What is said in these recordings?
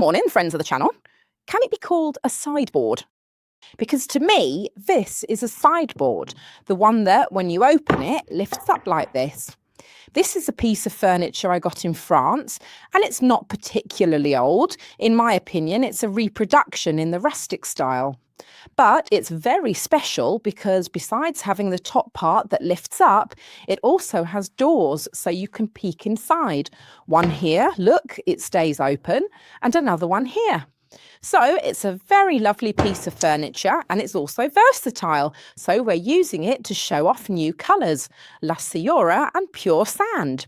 morning, friends of the channel. Can it be called a sideboard? Because to me, this is a sideboard, the one that, when you open it, lifts up like this. This is a piece of furniture I got in France, and it's not particularly old. In my opinion, it's a reproduction in the rustic style. But it's very special because besides having the top part that lifts up, it also has doors so you can peek inside. One here, look, it stays open, and another one here. So it's a very lovely piece of furniture, and it's also versatile. So we're using it to show off new colours, La Sciura and Pure Sand.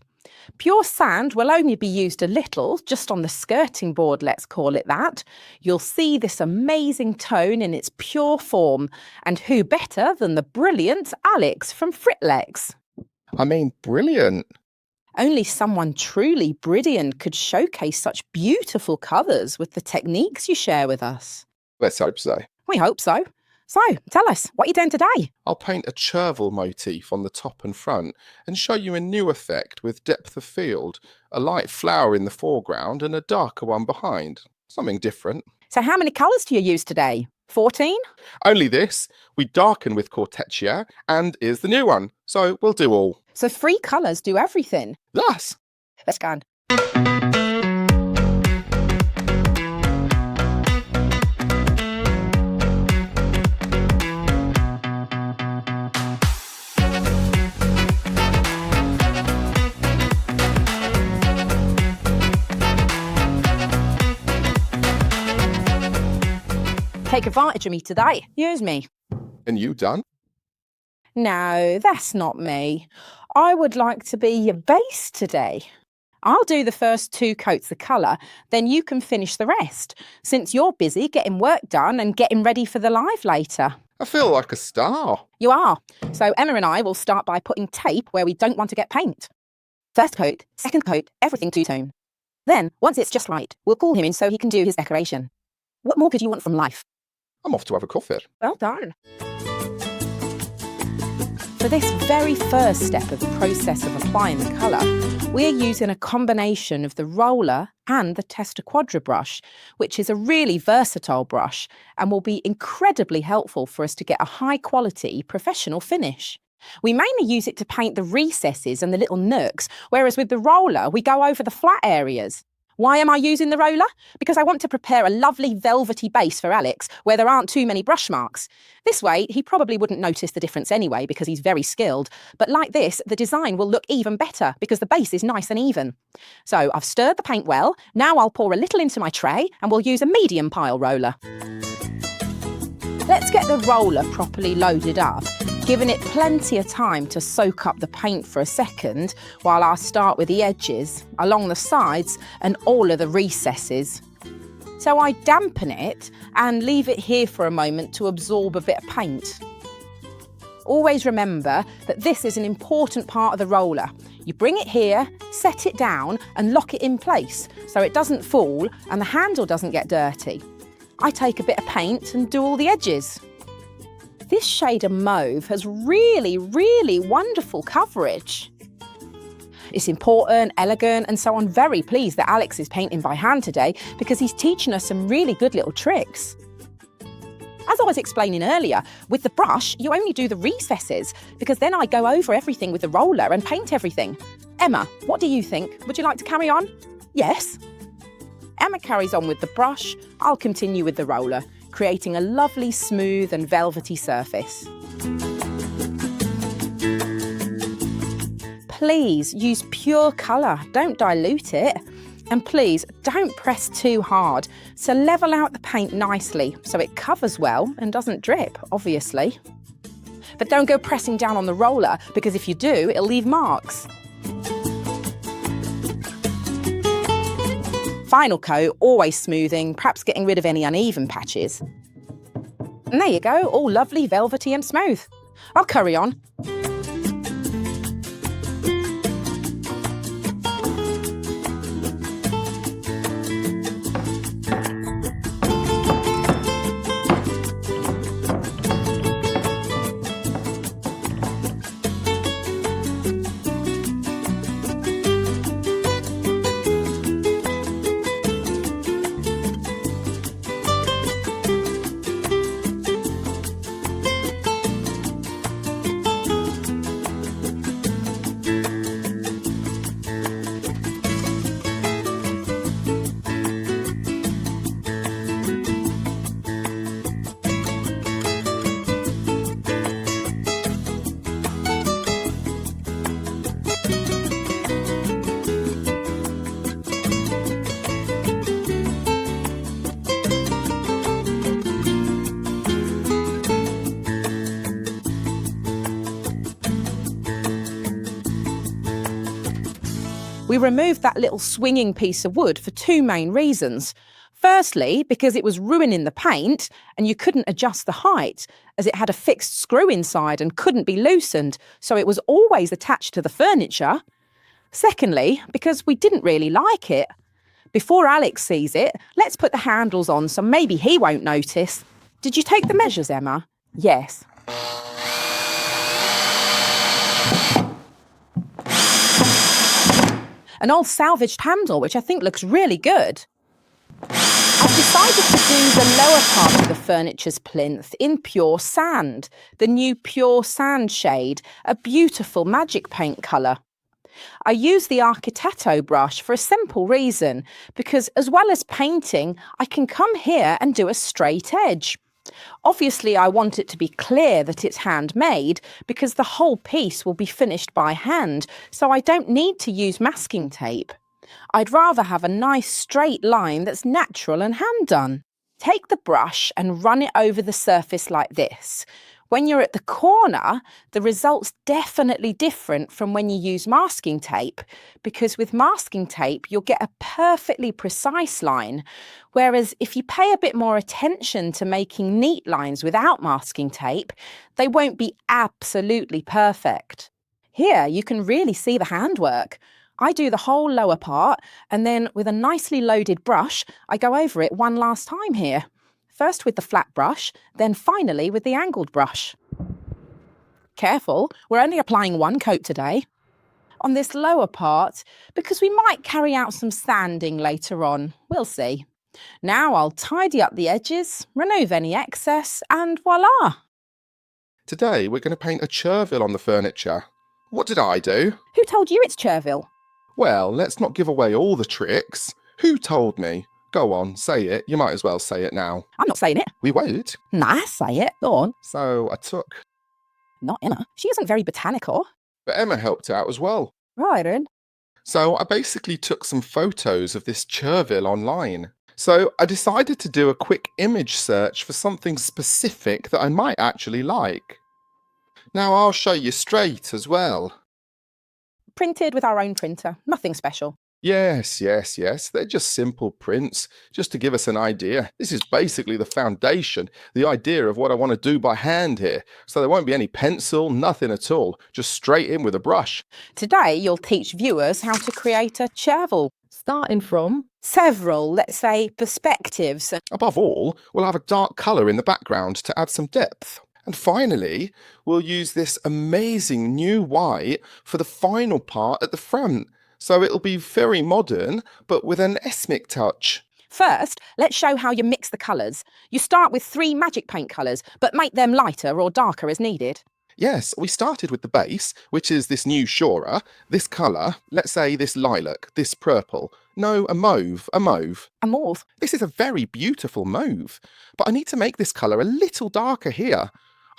Pure sand will only be used a little, just on the skirting board, let's call it that. You'll see this amazing tone in its pure form. And who better than the brilliant Alex from Fritlex? I mean, brilliant. Only someone truly brilliant could showcase such beautiful colours with the techniques you share with us. Let's hope so. We hope so. So, tell us, what are you doing today? I'll paint a chervil motif on the top and front and show you a new effect with depth of field, a light flower in the foreground and a darker one behind. Something different. So how many colours do you use today? 14? Only this. We darken with Corteccia and is the new one. So we'll do all. So 3 colours do everything. Thus. Let's go on. Take advantage of me today. Use me. And you done? No, that's not me. I would like to be your base today. I'll do the first 2 coats of colour, then you can finish the rest, since you're busy getting work done and getting ready for the live later. I feel like a star. You are. So Emma and I will start by putting tape where we don't want to get paint. First coat, second coat, everything two-tone. Then, once it's just right, we'll call him in so he can do his decoration. What more could you want from life? I'm off to have a coffee. Well done. For this very first step of the process of applying the colour, we're using a combination of the roller and the Tester Quadra brush, which is a really versatile brush and will be incredibly helpful for us to get a high quality professional finish. We mainly use it to paint the recesses and the little nooks, whereas with the roller we go over the flat areas. Why am I using the roller? Because I want to prepare a lovely velvety base for Alex where there aren't too many brush marks. This way, he probably wouldn't notice the difference anyway because he's very skilled. But like this, the design will look even better because the base is nice and even. So I've stirred the paint well. Now I'll pour a little into my tray and we'll use a medium pile roller. Let's get the roller properly loaded up, giving it plenty of time to soak up the paint for a second while I start with the edges, along the sides and all of the recesses. So I dampen it and leave it here for a moment to absorb a bit of paint. Always remember that this is an important part of the roller. You bring it here, set it down and lock it in place so it doesn't fall and the handle doesn't get dirty. I take a bit of paint and do all the edges. This shade of mauve has really, really wonderful coverage. It's important, elegant, and so I'm very pleased that Alex is painting by hand today because he's teaching us some really good little tricks. As I was explaining earlier, with the brush, you only do the recesses because then I go over everything with the roller and paint everything. Emma, what do you think? Would you like to carry on? Yes? Emma carries on with the brush, I'll continue with the roller, creating a lovely, smooth and velvety surface. Please use pure colour, don't dilute it. And please don't press too hard, so level out the paint nicely so it covers well and doesn't drip, obviously. But don't go pressing down on the roller because if you do, it'll leave marks. Final coat, always smoothing, perhaps getting rid of any uneven patches. And there you go, all lovely, velvety and smooth. I'll carry on. We removed that little swinging piece of wood for two main reasons. Firstly, because it was ruining the paint and you couldn't adjust the height as it had a fixed screw inside and couldn't be loosened, so it was always attached to the furniture. Secondly, because we didn't really like it. Before Alex sees it, let's put the handles on so maybe he won't notice. Did you take the measures, Emma? Yes. An old salvaged handle, which I think looks really good. I've decided to do the lower part of the furniture's plinth in pure sand, the new pure sand shade, a beautiful magic paint colour. I use the Architetto brush for a simple reason, because as well as painting, I can come here and do a straight edge. Obviously, I want it to be clear that it's handmade because the whole piece will be finished by hand, so I don't need to use masking tape. I'd rather have a nice straight line that's natural and hand done. Take the brush and run it over the surface like this. When you're at the corner, the result's definitely different from when you use masking tape, because with masking tape, you'll get a perfectly precise line, whereas if you pay a bit more attention to making neat lines without masking tape, they won't be absolutely perfect. Here, you can really see the handwork. I do the whole lower part, and then with a nicely loaded brush, I go over it one last time here. First with the flat brush, then finally with the angled brush. Careful, we're only applying one coat today. On this lower part, because we might carry out some sanding later on, we'll see. Now I'll tidy up the edges, remove any excess, and voila! Today we're going to paint a chervil on the furniture. What did I do? Who told you it's chervil? Well, let's not give away all the tricks. Who told me? Go on, say it. You might as well say it now. I'm not saying it. We won't. Nah, say it. Go on. So I took... Not Emma. She isn't very botanical. But Emma helped out as well. Right then. So I basically took some photos of this chervil online. So I decided to do a quick image search for something specific that I might actually like. Now I'll show you straight as well. Printed with our own printer. Nothing special. Yes. They're just simple prints, just to give us an idea. This is basically the foundation, the idea of what I want to do by hand here. So there won't be any pencil, nothing at all, just straight in with a brush. Today you'll teach viewers how to create a chervil, starting from several, let's say, perspectives. Above all, we'll have a dark colour in the background to add some depth. And finally, we'll use this amazing new white for the final part at the front. So it'll be very modern, but with an ethnic touch. First, let's show how you mix the colours. You start with 3 magic paint colours, but make them lighter or darker as needed. Yes, we started with the base, which is this new Sciura, this colour, let's say this lilac, this purple. No, a mauve. A mauve? This is a very beautiful mauve, but I need to make this colour a little darker here.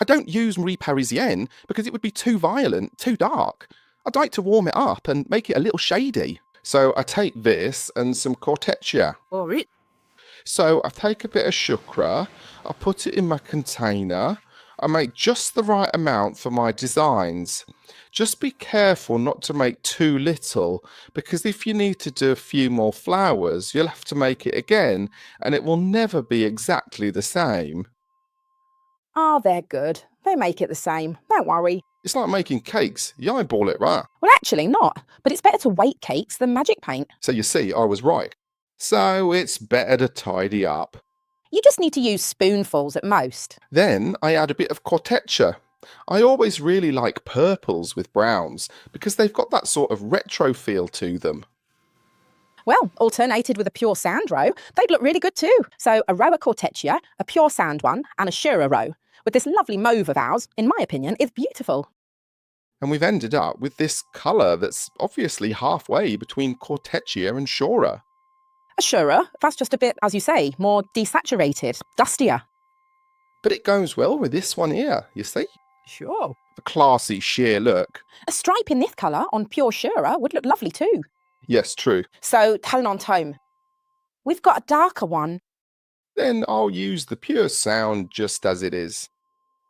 I don't use Marie Parisienne because it would be too violent, too dark. I'd like to warm it up and make it a little shady. So I take this and some Corteccia. All right. So I take a bit of Sciura, I put it in my container, I make just the right amount for my designs. Just be careful not to make too little, because if you need to do a few more flowers, you'll have to make it again, and it will never be exactly the same. Oh, they're good. They make it the same. Don't worry. It's like making cakes. You eyeball it, right? Well, actually not. But it's better to weight cakes than magic paint. So you see, I was right. So it's better to tidy up. You just need to use spoonfuls at most. Then I add a bit of Corteccia. I always really like purples with browns because they've got that sort of retro feel to them. Well, alternated with a pure sand row, they'd look really good too. So a row of Corteccia, a pure sand one, and a Sciura row. With this lovely mauve of ours, in my opinion, it's beautiful. And we've ended up with this colour that's obviously halfway between Corteccia and Sciura. A Sciura, that's just a bit, as you say, more desaturated, dustier. But it goes well with this one here, you see? Sure. The classy, sheer look. A stripe in this colour on pure Sciura would look lovely too. Yes, true. So, tone on tone. We've got a darker one. Then I'll use the pure sound just as it is.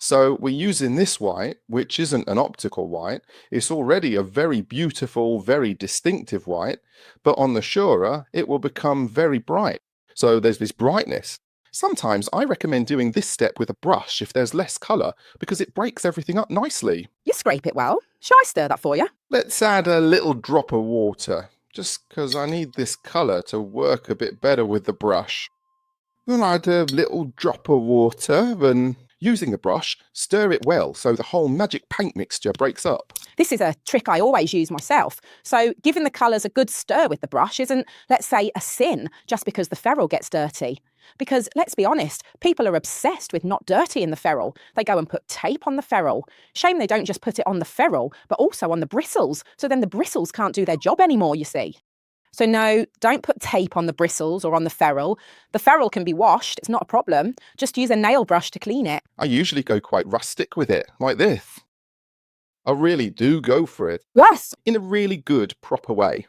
So we're using this white, which isn't an optical white. It's already a very beautiful, very distinctive white, but on the Sciura, it will become very bright. So there's this brightness. Sometimes I recommend doing this step with a brush if there's less colour, because it breaks everything up nicely. You scrape it well. Shall I stir that for you? Let's add a little drop of water, just because I need this colour to work a bit better with the brush. Then add a little drop of water and, using the brush, stir it well so the whole magic paint mixture breaks up. This is a trick I always use myself. So giving the colours a good stir with the brush isn't, let's say, a sin just because the ferrule gets dirty. Because, let's be honest, people are obsessed with not dirtying the ferrule. They go and put tape on the ferrule. Shame they don't just put it on the ferrule, but also on the bristles, so then the bristles can't do their job anymore, you see. So no, don't put tape on the bristles or on the ferrule. The ferrule can be washed, it's not a problem. Just use a nail brush to clean it. I usually go quite rustic with it, like this. I really do go for it. Yes! In a really good, proper way.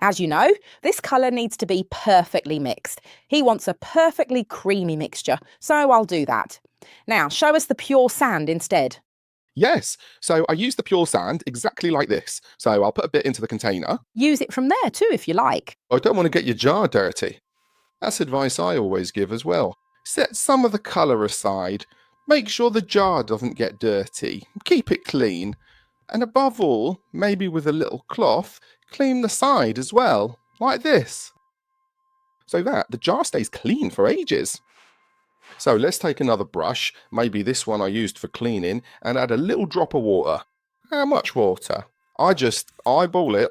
As you know, this colour needs to be perfectly mixed. He wants a perfectly creamy mixture, so I'll do that. Now, show us the pure sand instead. Yes, so I use the pure sand exactly like this. So I'll put a bit into the container. Use it from there too if you like. I don't want to get your jar dirty. That's advice I always give as well. Set some of the colour aside. Make sure the jar doesn't get dirty. Keep it clean. And above all, maybe with a little cloth, clean the side as well, like this. So that the jar stays clean for ages. So let's take another brush, maybe this one I used for cleaning, and add a little drop of water. How much water? I just eyeball it,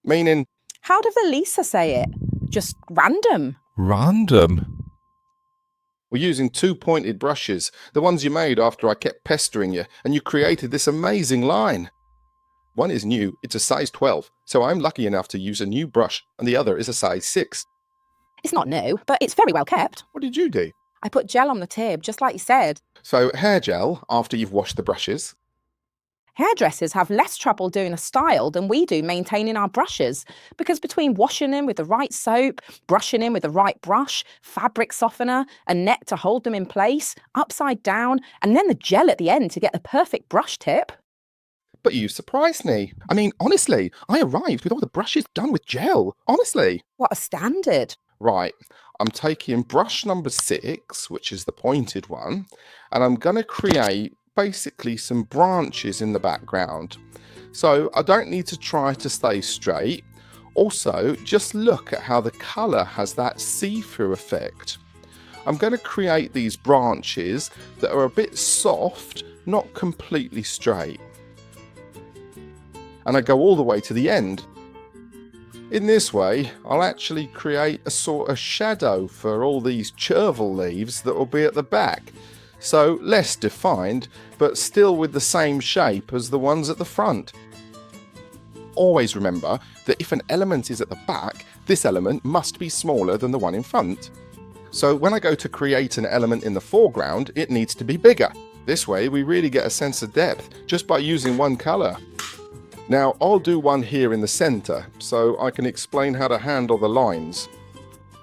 meaning... How does Elisa say it? Just random. Random? We're using two pointed brushes, the ones you made after I kept pestering you, and you created this amazing line. One is new, it's a size 12, so I'm lucky enough to use a new brush, and the other is a size 6. It's not new, but it's very well kept. What did you do? I put gel on the tip, just like you said. So hair gel after you've washed the brushes. Hairdressers have less trouble doing a style than we do maintaining our brushes, because between washing them with the right soap, brushing them with the right brush, fabric softener, a net to hold them in place, upside down, and then the gel at the end to get the perfect brush tip. But you surprised me. I mean, honestly, I arrived with all the brushes done with gel. Honestly. What a standard. Right, I'm taking brush number 6, which is the pointed one, and I'm going to create basically some branches in the background. So I don't need to try to stay straight. Also, just look at how the colour has that see-through effect. I'm going to create these branches that are a bit soft, not completely straight. And I go all the way to the end. In this way, I'll actually create a sort of shadow for all these chervil leaves that will be at the back. So less defined, but still with the same shape as the ones at the front. Always remember that if an element is at the back, this element must be smaller than the one in front. So when I go to create an element in the foreground, it needs to be bigger. This way we really get a sense of depth just by using one colour. Now I'll do one here in the centre, so I can explain how to handle the lines.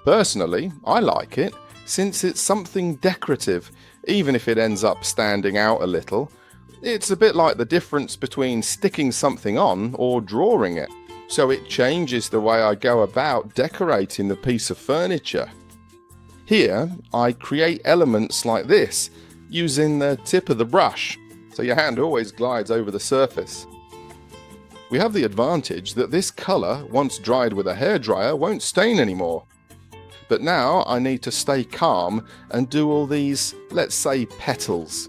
Personally, I like it, since it's something decorative, even if it ends up standing out a little. It's a bit like the difference between sticking something on or drawing it, so it changes the way I go about decorating the piece of furniture. Here, I create elements like this, using the tip of the brush, so your hand always glides over the surface. We have the advantage that this colour, once dried with a hairdryer, won't stain anymore. But now I need to stay calm and do all these, let's say, petals.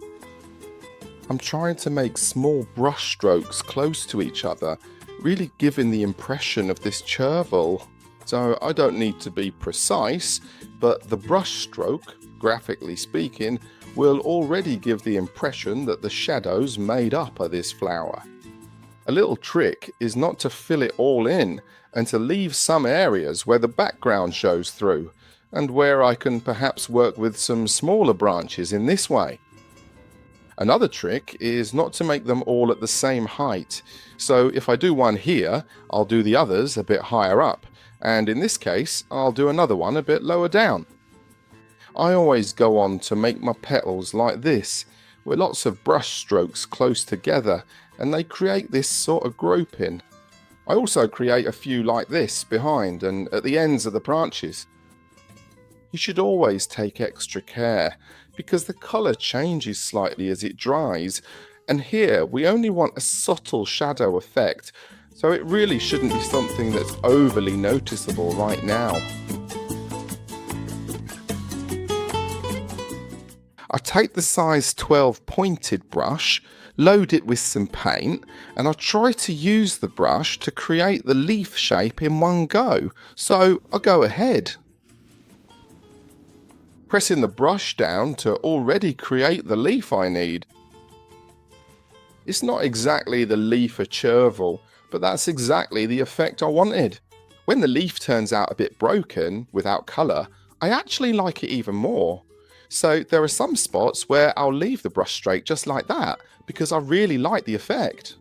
I'm trying to make small brush strokes close to each other, really giving the impression of this chervil. So I don't need to be precise, but the brush stroke, graphically speaking, will already give the impression that the shadows made up of this flower. A little trick is not to fill it all in and to leave some areas where the background shows through and where I can perhaps work with some smaller branches in this way. Another trick is not to make them all at the same height. So if I do one here, I'll do the others a bit higher up, and in this case I'll do another one a bit lower down. I always go on to make my petals like this, with lots of brush strokes close together, and they create this sort of grouping. I also create a few like this behind and at the ends of the branches. You should always take extra care because the colour changes slightly as it dries, and here we only want a subtle shadow effect, so it really shouldn't be something that's overly noticeable right now. I take the size 12 pointed brush, load it with some paint, and I try to use the brush to create the leaf shape in one go, so I go ahead. Pressing the brush down to already create the leaf I need. It's not exactly the leaf of chervil, but that's exactly the effect I wanted. When the leaf turns out a bit broken, without colour, I actually like it even more. So there are some spots where I'll leave the brush straight just like that, because I really like the effect.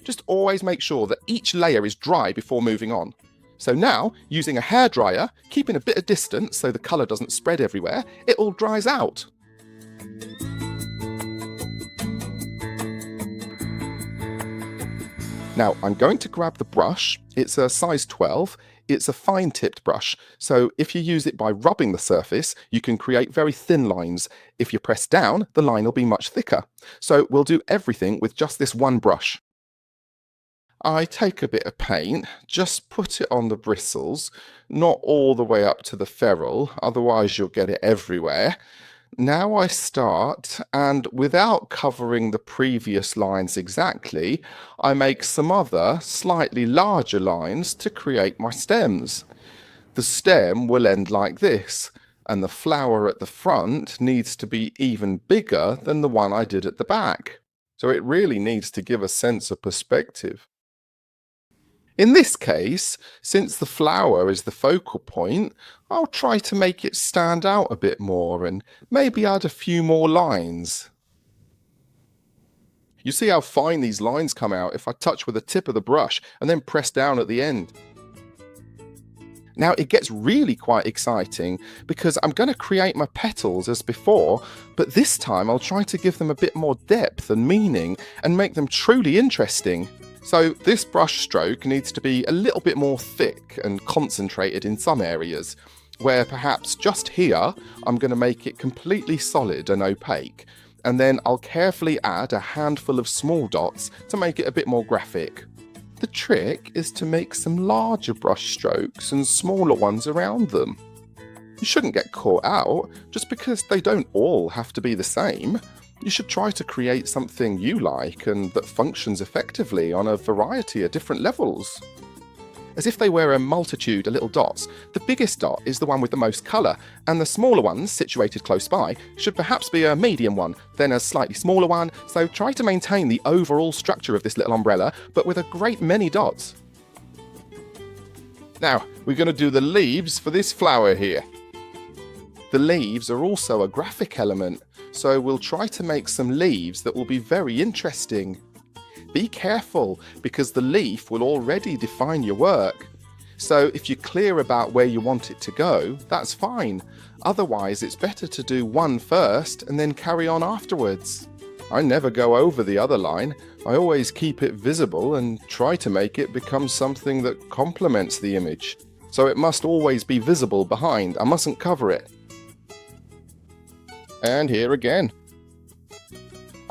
Just always make sure that each layer is dry before moving on. So now, using a hairdryer, keeping a bit of distance so the colour doesn't spread everywhere, it all dries out. Now I'm going to grab the brush. It's a size 12. It's a fine tipped brush, so if you use it by rubbing the surface, you can create very thin lines. If you press down, the line will be much thicker. So we'll do everything with just this one brush. I take a bit of paint, just put it on the bristles, not all the way up to the ferrule, otherwise you'll get it everywhere. Now I start, and without covering the previous lines exactly, I make some other, slightly larger lines to create my stems. The stem will end like this, and the flower at the front needs to be even bigger than the one I did at the back. So it really needs to give a sense of perspective. In this case, since the flower is the focal point, I'll try to make it stand out a bit more and maybe add a few more lines. You see how fine these lines come out if I touch with the tip of the brush and then press down at the end. Now it gets really quite exciting because I'm going to create my petals as before, but this time I'll try to give them a bit more depth and meaning and make them truly interesting. So this brush stroke needs to be a little bit more thick and concentrated in some areas, where perhaps just here I'm going to make it completely solid and opaque, and then I'll carefully add a handful of small dots to make it a bit more graphic. The trick is to make some larger brush strokes and smaller ones around them. You shouldn't get caught out just because they don't all have to be the same. You should try to create something you like and that functions effectively on a variety of different levels. As if they were a multitude of little dots, the biggest dot is the one with the most colour, and the smaller ones, situated close by, should perhaps be a medium one, then a slightly smaller one, so try to maintain the overall structure of this little umbrella, but with a great many dots. Now, we're going to do the leaves for this flower here. The leaves are also a graphic element, so we'll try to make some leaves that will be very interesting. Be careful, because the leaf will already define your work. So if you're clear about where you want it to go, that's fine. Otherwise, it's better to do one first and then carry on afterwards. I never go over the other line. I always keep it visible and try to make it become something that complements the image. So it must always be visible behind. I mustn't cover it. And here again.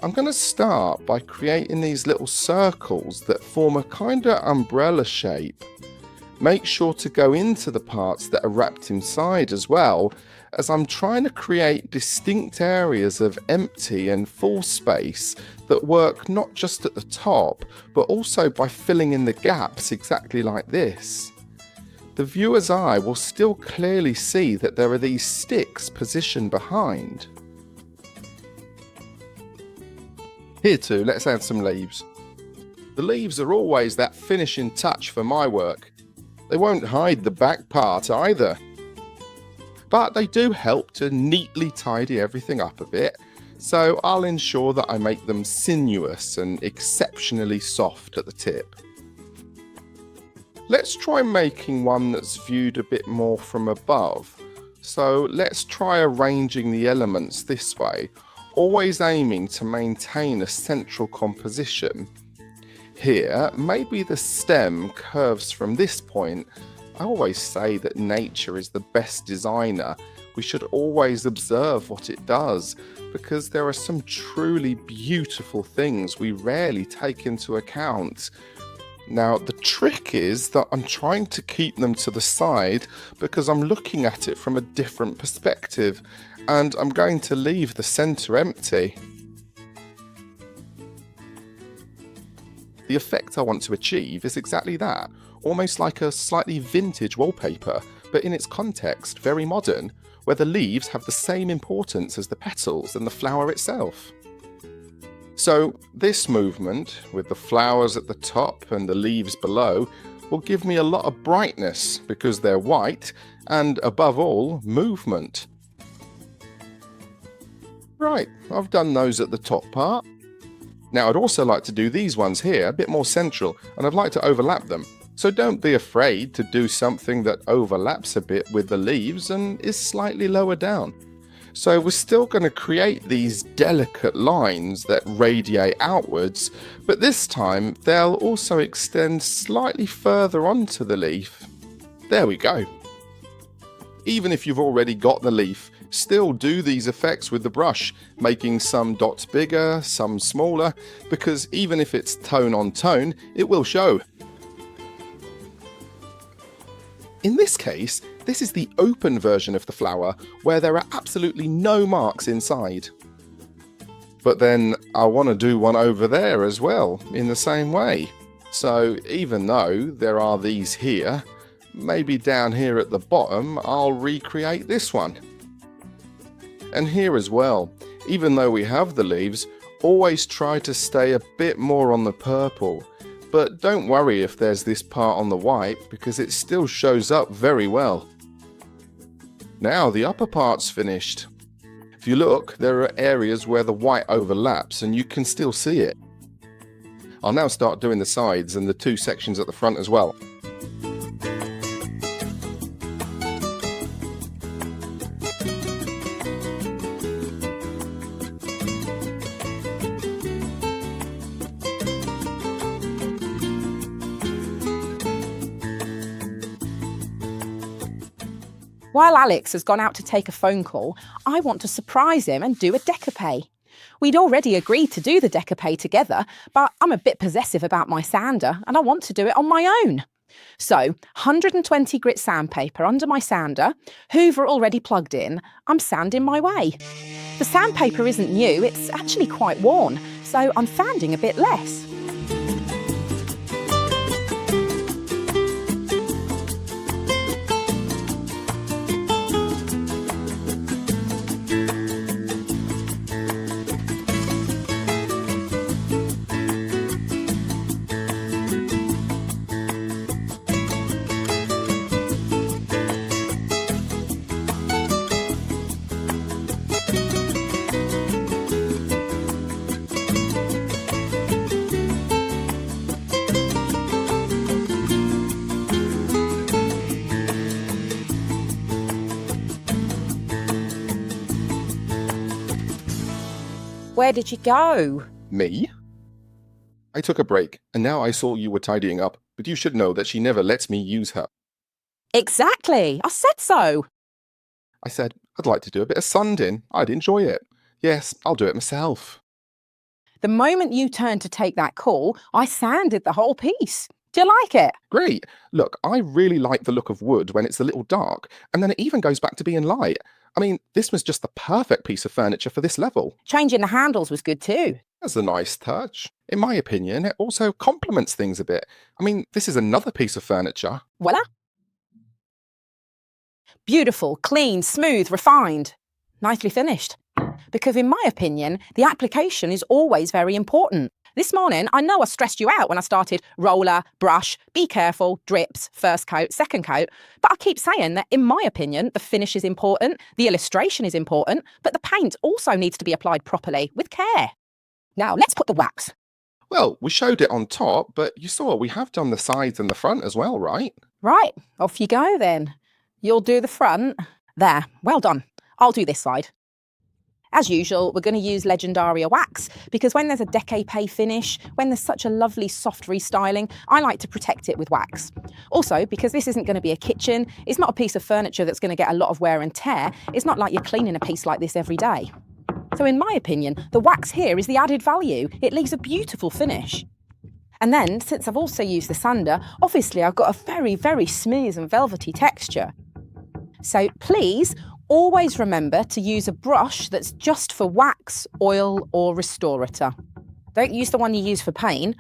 I'm going to start by creating these little circles that form a kind of umbrella shape. Make sure to go into the parts that are wrapped inside as well, as I'm trying to create distinct areas of empty and full space that work not just at the top, but also by filling in the gaps exactly like this. The viewer's eye will still clearly see that there are these sticks positioned behind. Here too, let's add some leaves. The leaves are always that finishing touch for my work. They won't hide the back part either. but they do help to neatly tidy everything up a bit. So I'll ensure that I make them sinuous and exceptionally soft at the tip. Let's try making one that's viewed a bit more from above. So let's try arranging the elements this way, always aiming to maintain a central composition. Here, maybe the stem curves from this point. I always say that nature is the best designer. We should always observe what it does, because there are some truly beautiful things we rarely take into account. Now, the trick is that I'm trying to keep them to the side because I'm looking at it from a different perspective, and I'm going to leave the center empty. The effect I want to achieve is exactly that, almost like a slightly vintage wallpaper, but in its context very modern, where the leaves have the same importance as the petals and the flower itself. So this movement, with the flowers at the top and the leaves below, will give me a lot of brightness because they're white, and above all, movement. Right, I've done those at the top part. Now I'd also like to do these ones here, a bit more central, and I'd like to overlap them. So don't be afraid to do something that overlaps a bit with the leaves and is slightly lower down. So we're still going to create these delicate lines that radiate outwards, but this time they'll also extend slightly further onto the leaf. There we go. Even if you've already got the leaf, still do these effects with the brush, making some dots bigger, some smaller, because even if it's tone on tone, it will show. In this case, this is the open version of the flower, where there are absolutely no marks inside. But then I want to do one over there as well, in the same way. So even though there are these here, maybe down here at the bottom, I'll recreate this one. And here as well, even though we have the leaves, always try to stay a bit more on the purple. But don't worry if there's this part on the white, because it still shows up very well. Now the upper part's finished. If you look, there are areas where the white overlaps and you can still see it. I'll now start doing the sides and the two sections at the front as well. While Alex has gone out to take a phone call, I want to surprise him and do a decapé. We'd already agreed to do the decapé together, but I'm a bit possessive about my sander and I want to do it on my own. So, 120 grit sandpaper under my sander, hoover already plugged in, I'm sanding my way. The sandpaper isn't new, it's actually quite worn, so I'm fanding a bit less. Where did you go? Me? I took a break, and now I saw you were tidying up, but you should know that she never lets me use her. Exactly, I said so. I said, I'd like to do a bit of sanding. I'd enjoy it. Yes, I'll do it myself. The moment you turned to take that call, I sanded the whole piece. Do you like it? Great. Look, I really like the look of wood when it's a little dark, and then it even goes back to being light. I mean, this was just the perfect piece of furniture for this level. Changing the handles was good too. That's a nice touch. In my opinion, it also complements things a bit. I mean, this is another piece of furniture. Voila. Beautiful, clean, smooth, refined. Nicely finished. Because in my opinion, the application is always very important. This morning, I know I stressed you out when I started roller, brush, be careful, drips, first coat, second coat, but I keep saying that in my opinion, the finish is important, the illustration is important, but the paint also needs to be applied properly, with care. Now, let's put the wax. Well, we showed it on top, but you saw we have done the sides and the front as well, right? Right, off you go then. You'll do the front. There, well done. I'll do this side. As usual, we're going to use Leggendaria Wax because when there's a decapé finish, when there's such a lovely soft restyling, I like to protect it with wax. Also, because this isn't going to be a kitchen, it's not a piece of furniture that's going to get a lot of wear and tear, it's not like you're cleaning a piece like this every day. So in my opinion, the wax here is the added value. It leaves a beautiful finish. And then, since I've also used the sander, obviously I've got a very, very smooth and velvety texture. So please, always remember to use a brush that's just for wax, oil or restorator. Don't use the one you use for paint.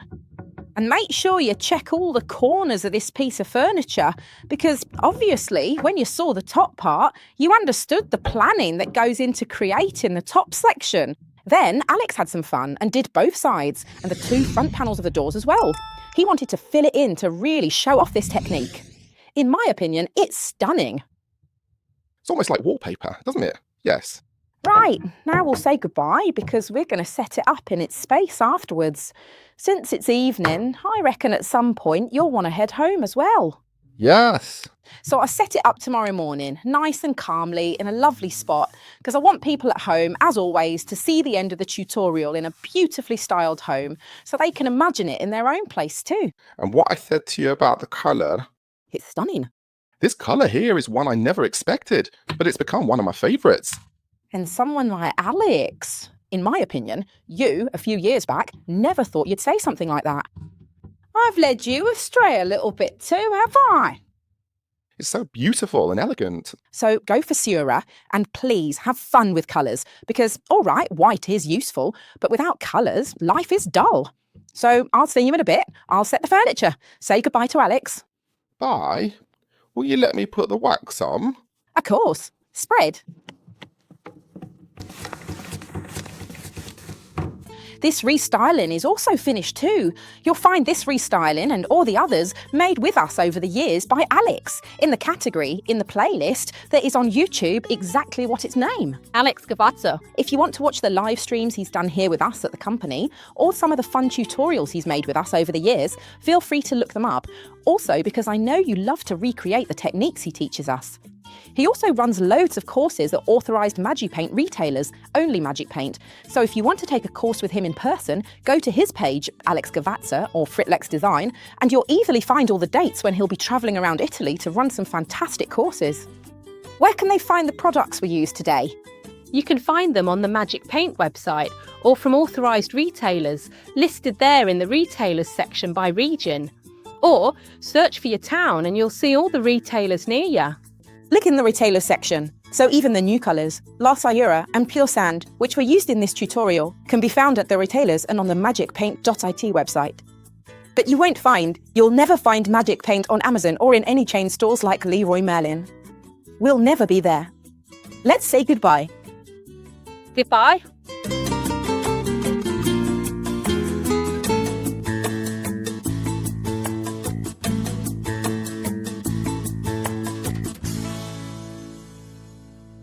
And make sure you check all the corners of this piece of furniture because obviously when you saw the top part, you understood the planning that goes into creating the top section. Then Alex had some fun and did both sides and the two front panels of the doors as well. He wanted to fill it in to really show off this technique. In my opinion, it's stunning. It's almost like wallpaper, doesn't it? Yes. Right, now we'll say goodbye because we're going to set it up in its space afterwards. Since it's evening, I reckon at some point you'll want to head home as well. Yes. So I set it up tomorrow morning, nice and calmly, in a lovely spot, because I want people at home, as always, to see the end of the tutorial in a beautifully styled home, so they can imagine it in their own place too. And what I said to you about the colour, It's stunning. this colour here is one I never expected, but it's become one of my favourites. And someone like Alex, in my opinion, you, a few years back, never thought you'd say something like that. I've led you astray a little bit too, have I? It's so beautiful and elegant. So go for Sciura and please have fun with colours because, all right, white is useful, but without colours, life is dull. So I'll see you in a bit. I'll set the furniture. Say goodbye to Alex. Bye. Will you let me put the wax on? Of course. Spread. This restyling is also finished too. You'll find this restyling and all the others made with us over the years by Alex in the category, in the playlist that is on YouTube exactly what its name. Alex Gavazza. If you want to watch the live streams he's done here with us at the company or some of the fun tutorials he's made with us over the years, feel free to look them up. Also because I know you love to recreate the techniques he teaches us. He also runs loads of courses at authorised Magic Paint retailers, only Magic Paint. So if you want to take a course with him in person, go to his page, Alex Gavazza or Fritlex Design, and you'll easily find all the dates when he'll be travelling around Italy to run some fantastic courses. Where can they find the products we use today? You can find them on the Magic Paint website or from authorised retailers, listed there in the retailers section by region. Or search for your town and you'll see all the retailers near you. Look in the retailer section, so even the new colours, La Sciura and Pure Sand, which were used in this tutorial, can be found at the retailers and on the magicpaint.it website. But you'll never find Magic Paint on Amazon or in any chain stores like Leroy Merlin. We'll never be there. Let's say goodbye. Goodbye.